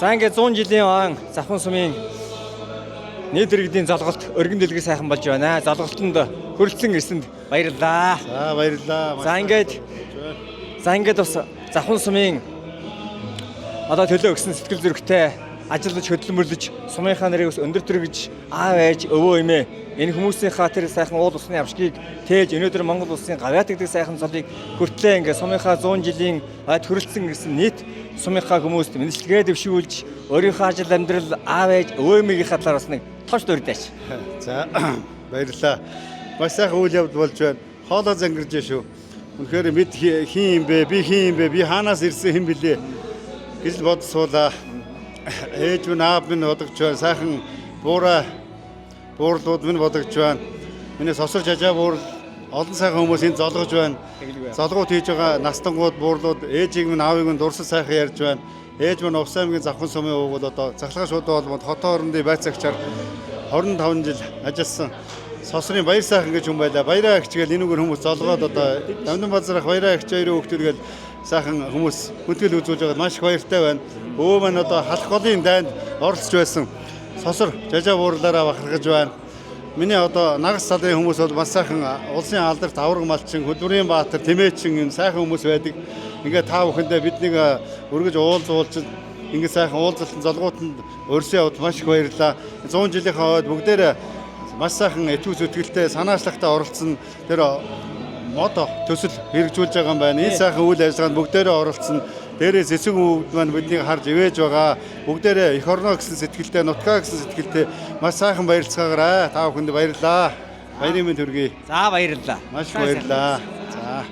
За ингээд 100 жилийн он Завхан сумын нийт иргэдийн залгалт өргөн дэлгэр сайхан болж байна. Залгалтанд хүрэлцэн ирсэнд баярлалаа. За баярлалаа. За ингээд бас Завхан сумын одоо төлөө өгсөн сэтгэл зүрэхтэй ажиллаж хөдөлмөрлөж сумынхаа нарыг бас өндөр төрөж аав ээж өвөө эмээ энэ хүмүүсийнхаа тэр сайхан уул усны авшгийг тээж өнөөдөр Монгол улсын гавьяат гэдэг сайхан цолыг хүртлээ ингээд сумынхаа 100 жилийн хүрэлцэн ирсэн нийт сумынхаа хүмүүст мэдлэгээ дэвшүүлж өөрийнхөө ажил амьдрал аав ээж өвөө эмээгийнхаа талаар бас нэг товч дурдаач. За баярлалаа. Маш сайхан үйл явдал болж байна. Хоолоо зангирж шүү. Үнэхээр бид хин юм бэ? Би хин юм бэ? Би хаанаас ирсэн хэн блэ? гэж бодсуулаа. Ээж минь аав минь бодогч байна. Сайхан буурлууд минь бодогч байна. Миний сосор жажаа буурал олон сайхан хүмүүс энд золгож байна. Золгууд хийж байгаа настангууд буурлууд ээжийг минь аавыг минь дурсал сайхан ярьж байна. Ээж минь Увс аймгийн Завхан сумын өвгөл одоо Цахилгаан шуудаа холбоонд хотын орондын байцаагчаар 25 жил ажилласан. Сосрын баяр сайхан гэж хүн байлаа. Баяраа агчгээл энүүгээр хүмүүс золгоод одоо Дамдан базарах баяраа агч хоёрын хөвгтөргээл сайхан хүмүүс хүндэтгэл үзүүлж байгаа маш их баяртай байна. Өвөө маань одоо халах голын дайнд оролцож байсан. Сосор жажаа буурлаараа бахархаж байна. Миний одоо нагас салын хүмүүс бол бас сайхан улсын алдарт авраг малчин, хөдвөрийн баатар, тэмээчин энэ сайхан хүмүүс байдаг. Ингээд та бүхэндээ биднийг өргөж уулзуулж ингээд сайхан уулзалтын золгуутанд өрсөө явд маш их баярлалаа. 100 жилийнхаа хойд бүгдээрээ маш сайхан этүү зүтгэлтэй санаачлагтай оролцсон тэр мод төсөл хэрэгжүүлж байгаа юм байна. Энэ сайхан үйл ажиллагаанд бүгдээрээ оролцсон. Дээрээс эсэг өвд маань биднийг харж ивэж байгаа. Бүгдээрээ эх орноо гэсэн сэтгэлтэй, нутгаа гэсэн сэтгэлтэй маш сайхан баярлцгаагаарай. Та бүхэнд баярлалаа. Баярын мэнд хүргэе. За баярлалаа. Маш их баярлалаа.